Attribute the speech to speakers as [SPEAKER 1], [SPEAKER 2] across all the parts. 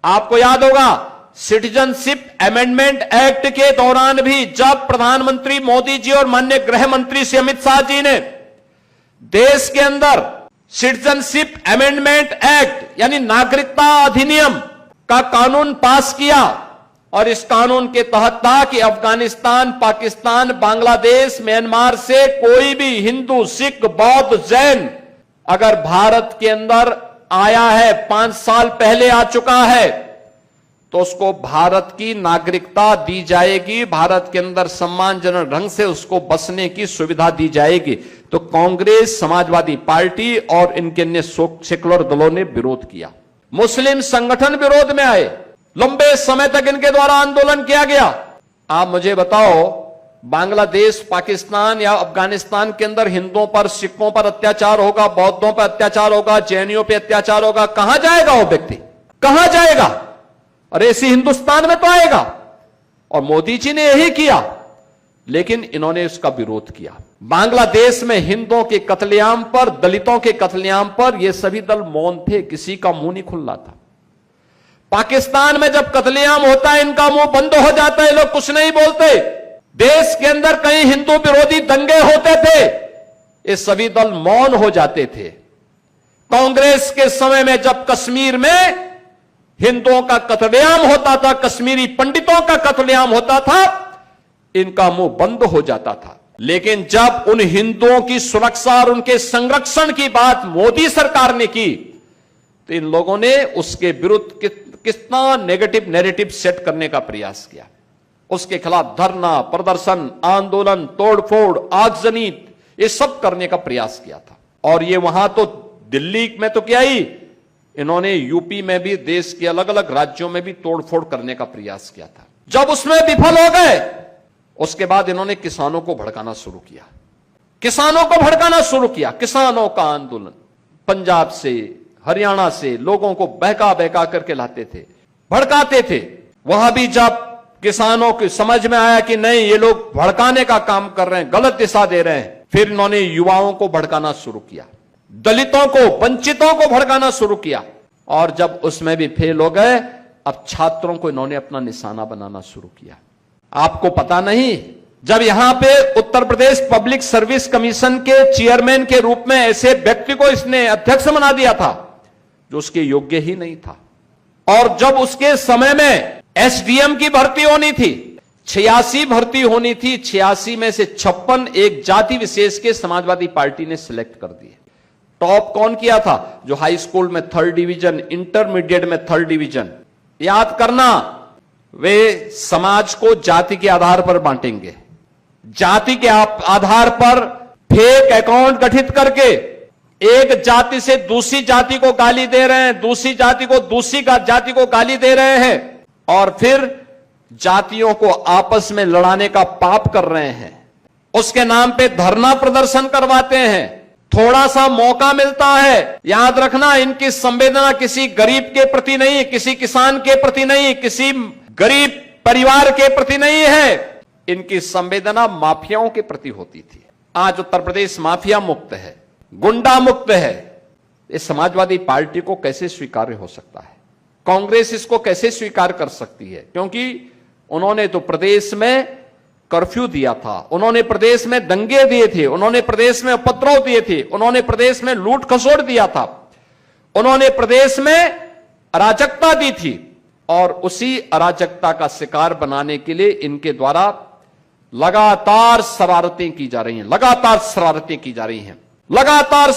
[SPEAKER 1] आपको याद होगा सिटीजनशिप अमेंडमेंट एक्ट के दौरान भी जब प्रधानमंत्री मोदी जी और माननीय गृह मंत्री श्री अमित शाह जी ने देश के अंदर सिटीजनशिप अमेंडमेंट एक्ट यानी नागरिकता अधिनियम का कानून पास किया और इस कानून के तहत था कि अफगानिस्तान, पाकिस्तान, बांग्लादेश, म्यांमार से कोई भी हिंदू, सिख, बौद्ध, जैन अगर भारत के अंदर आया है, 5 साल पहले आ चुका है, तो उसको भारत की नागरिकता दी जाएगी, भारत के अंदर सम्मानजनक ढंग से उसको बसने की सुविधा दी जाएगी। तो कांग्रेस, समाजवादी पार्टी और इनके अन्य सेकुलर दलों ने विरोध किया। मुस्लिम संगठन विरोध में आए, लंबे समय तक इनके द्वारा आंदोलन किया गया। आप मुझे बताओ, बांग्लादेश, पाकिस्तान या अफगानिस्तान के अंदर हिंदुओं पर, सिखों पर अत्याचार होगा, बौद्धों पर अत्याचार होगा, जैनियों पर अत्याचार होगा, कहां जाएगा वो व्यक्ति, कहां जाएगा? अरे इसी हिंदुस्तान में तो आएगा। और मोदी जी ने यही किया, लेकिन इन्होंने इसका विरोध किया। बांग्लादेश में हिंदुओं के कत्लेआम पर, दलितों के कत्लेआम पर ये सभी दल मौन थे, किसी का मुंह नहीं खुल रहा था। पाकिस्तान में जब कत्लेआम होता है, इनका मुंह बंद हो जाता है, लोग कुछ नहीं बोलते। देश के अंदर कई हिंदू विरोधी दंगे होते थे, ये सभी दल मौन हो जाते थे। कांग्रेस के समय में जब कश्मीर में हिंदुओं का कत्लेआम होता था, कश्मीरी पंडितों का कत्लेआम होता था, इनका मुंह बंद हो जाता था। लेकिन जब उन हिंदुओं की सुरक्षा और उनके संरक्षण की बात मोदी सरकार ने की, तो इन लोगों ने उसके विरुद्ध कितना नेगेटिव नैरेटिव सेट करने का प्रयास किया। उसके खिलाफ धरना, प्रदर्शन, आंदोलन, तोड़फोड़, आगजनी, ये सब करने का प्रयास किया था। और ये वहां तो दिल्ली में तो क्या ही, इन्होंने यूपी में भी, देश के अलग अलग राज्यों में भी तोड़फोड़ करने का प्रयास किया था। जब उसमें विफल हो गए, उसके बाद इन्होंने किसानों को भड़काना शुरू किया, किसानों को भड़काना शुरू किया। किसानों का आंदोलन पंजाब से, हरियाणा से लोगों को बहका बहका करके लाते थे, भड़काते थे। वहां भी जब किसानों की समझ में आया कि नहीं, ये लोग भड़काने का काम कर रहे हैं, गलत दिशा दे रहे हैं, फिर इन्होंने युवाओं को भड़काना शुरू किया, दलितों को, वंचितों को भड़काना शुरू किया। और जब उसमें भी फेल हो गए, अब छात्रों को इन्होंने अपना निशाना बनाना शुरू किया। आपको पता नहीं, जब यहां पे Uttar Pradesh public service commission के चेयरमैन के रूप में ऐसे व्यक्ति को इसने अध्यक्ष बना दिया था जो उसके योग्य ही नहीं था। और जब उसके समय में एसडीएम की भर्ती होनी थी, 86 भर्ती होनी थी, 86 में से 56 एक जाति विशेष के समाजवादी पार्टी ने सिलेक्ट कर दिए। टॉप कौन किया था? जो हाई स्कूल में 3rd डिवीजन, इंटरमीडिएट में 3rd डिवीजन। याद करना, वे समाज को जाति के आधार पर बांटेंगे, जाति के आधार पर फेक अकाउंट गठित करके एक जाति से दूसरी जाति को गाली दे रहे हैं, दूसरी जाति को दूसरी जाति को गाली दे रहे हैं, और फिर जातियों को आपस में लड़ाने का पाप कर रहे हैं। उसके नाम पे धरना प्रदर्शन करवाते हैं। थोड़ा सा मौका मिलता है, याद रखना, इनकी संवेदना किसी गरीब के प्रति नहीं, किसी किसान के प्रति नहीं, किसी गरीब परिवार के प्रति नहीं है, इनकी संवेदना माफियाओं के प्रति होती थी। आज उत्तर प्रदेश माफिया मुक्त है, गुंडा मुक्त है। इस समाजवादी पार्टी को कैसे स्वीकार्य हो सकता है? कांग्रेस इसको कैसे स्वीकार कर सकती है? क्योंकि उन्होंने तो प्रदेश में कर्फ्यू दिया था, उन्होंने प्रदेश में दंगे दिए थे, उन्होंने प्रदेश में उपद्रव दिए थे, उन्होंने प्रदेश में लूट खसोट दिया था, उन्होंने प्रदेश में अराजकता दी थी। और उसी अराजकता का शिकार बनाने के लिए इनके द्वारा लगातार शरारतें की जा रही हैं, लगातार शरारतें की जा रही हैं, लगातार।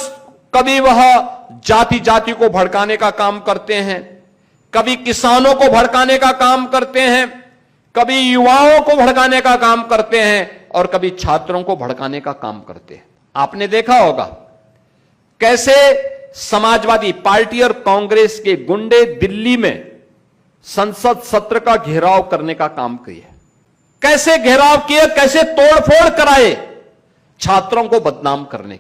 [SPEAKER 1] कभी वह जाति जाति को भड़काने का काम करते हैं, कभी किसानों को भड़काने का काम करते हैं, कभी युवाओं को भड़काने का काम करते हैं, और कभी छात्रों को भड़काने का काम करते हैं। आपने देखा होगा कैसे समाजवादी पार्टी और कांग्रेस के गुंडे दिल्ली में संसद सत्र का घेराव करने का काम किए, कैसे घेराव किए, कैसे तोड़फोड़ कराए छात्रों को बदनाम करने।